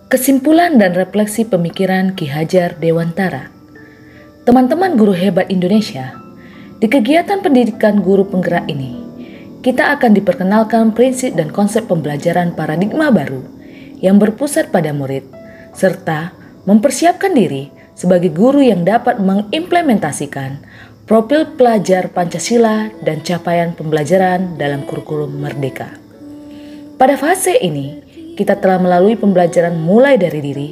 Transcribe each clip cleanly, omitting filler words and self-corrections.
Kesimpulan dan refleksi pemikiran Ki Hajar Dewantara. Teman-teman guru hebat Indonesia, di kegiatan pendidikan guru penggerak ini, kita akan diperkenalkan prinsip dan konsep pembelajaran paradigma baru yang berpusat pada murid, serta mempersiapkan diri sebagai guru yang dapat mengimplementasikan profil pelajar Pancasila dan capaian pembelajaran dalam kurikulum Merdeka. Pada fase ini, kita telah melalui pembelajaran mulai dari diri,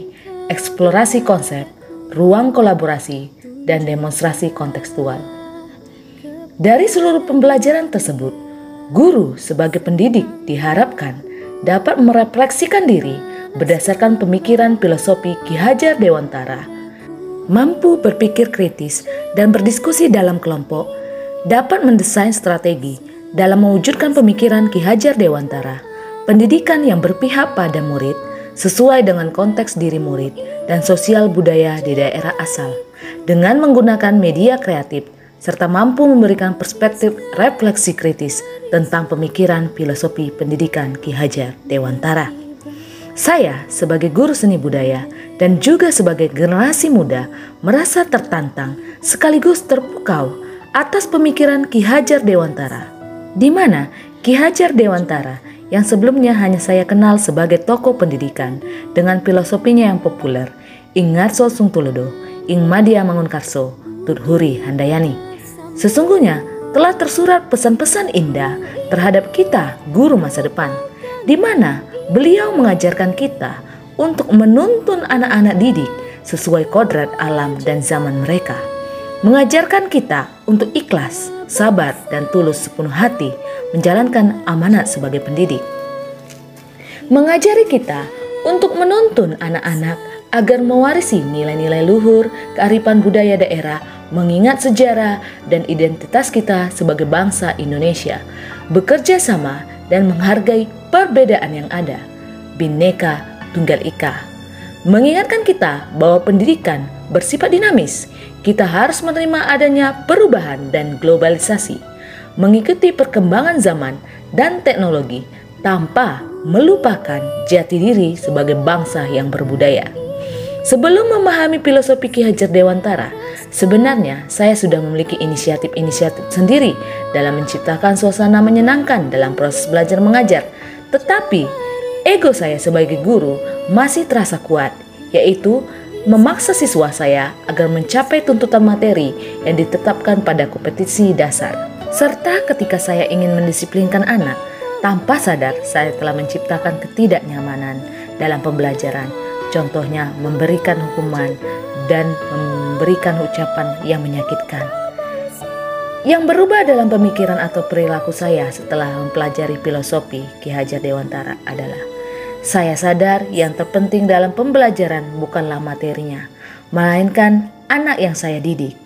eksplorasi konsep, ruang kolaborasi, dan demonstrasi kontekstual. Dari seluruh pembelajaran tersebut, guru sebagai pendidik diharapkan dapat merefleksikan diri berdasarkan pemikiran filosofi Ki Hajar Dewantara, mampu berpikir kritis dan berdiskusi dalam kelompok, dapat mendesain strategi dalam mewujudkan pemikiran Ki Hajar Dewantara, pendidikan yang berpihak pada murid sesuai dengan konteks diri murid dan sosial budaya di daerah asal, dengan menggunakan media kreatif serta mampu memberikan perspektif refleksi kritis tentang pemikiran filosofi pendidikan Ki Hajar Dewantara. Saya sebagai guru seni budaya dan juga sebagai generasi muda merasa tertantang sekaligus terpukau atas pemikiran Ki Hajar Dewantara, di mana Ki Hajar Dewantara yang sebelumnya hanya saya kenal sebagai tokoh pendidikan dengan filosofinya yang populer, Ing Ngarso Sungtulodo, Ing Madya Mangunkarso, Tudhuri Handayani, sesungguhnya telah tersurat pesan-pesan indah terhadap kita guru masa depan, di mana beliau mengajarkan kita untuk menuntun anak-anak didik sesuai kodrat alam dan zaman mereka, mengajarkan kita untuk ikhlas, sabar, dan tulus sepenuh hati menjalankan amanat sebagai pendidik, mengajari kita untuk menuntun anak-anak agar mewarisi nilai-nilai luhur, kearifan budaya daerah, mengingat sejarah dan identitas kita sebagai bangsa Indonesia, bekerja sama dan menghargai perbedaan yang ada, Bhinneka Tunggal Ika, mengingatkan kita bahwa pendidikan bersifat dinamis, kita harus menerima adanya perubahan dan globalisasi, mengikuti perkembangan zaman dan teknologi tanpa melupakan jati diri sebagai bangsa yang berbudaya. Sebelum memahami filosofi Ki Hajar Dewantara, sebenarnya saya sudah memiliki inisiatif sendiri dalam menciptakan suasana menyenangkan dalam proses belajar mengajar. Tetapi ego saya sebagai guru masih terasa kuat, yaitu memaksa siswa saya agar mencapai tuntutan materi yang ditetapkan pada kompetisi dasar. Serta ketika saya ingin mendisiplinkan anak, tanpa sadar saya telah menciptakan ketidaknyamanan dalam pembelajaran. Contohnya memberikan hukuman dan memberikan ucapan yang menyakitkan. Yang berubah dalam pemikiran atau perilaku saya setelah mempelajari filosofi Ki Hajar Dewantara adalah saya sadar yang terpenting dalam pembelajaran bukanlah materinya, melainkan anak yang saya didik.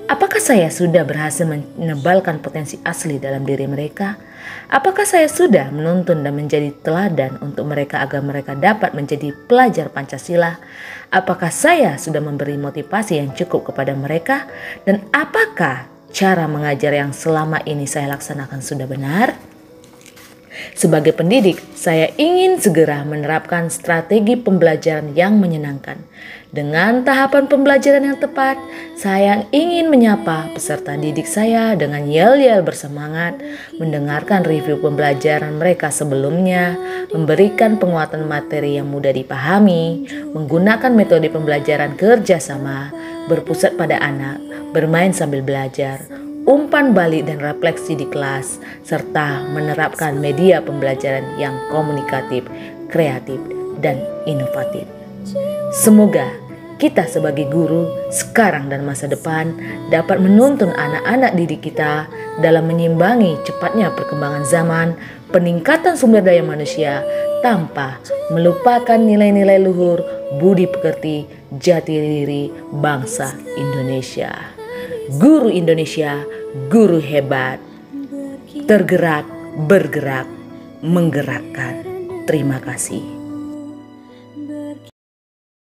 Apakah saya sudah berhasil menebalkan potensi asli dalam diri mereka? Apakah saya sudah menuntun dan menjadi teladan untuk mereka agar mereka dapat menjadi pelajar Pancasila? Apakah saya sudah memberi motivasi yang cukup kepada mereka? Dan apakah cara mengajar yang selama ini saya laksanakan sudah benar? Sebagai pendidik, saya ingin segera menerapkan strategi pembelajaran yang menyenangkan. Dengan tahapan pembelajaran yang tepat, saya ingin menyapa peserta didik saya dengan yel-yel bersemangat, mendengarkan review pembelajaran mereka sebelumnya, memberikan penguatan materi yang mudah dipahami, menggunakan metode pembelajaran kerjasama, berpusat pada anak, bermain sambil belajar, umpan balik dan refleksi di kelas, serta menerapkan media pembelajaran yang komunikatif, kreatif, dan inovatif. Semoga kita sebagai guru sekarang dan masa depan dapat menuntun anak-anak didik kita dalam menyimbangi cepatnya perkembangan zaman, peningkatan sumber daya manusia, tanpa melupakan nilai-nilai luhur, budi pekerti, jati diri bangsa Indonesia. Guru Indonesia, guru hebat, tergerak, bergerak, menggerakkan. Terima kasih.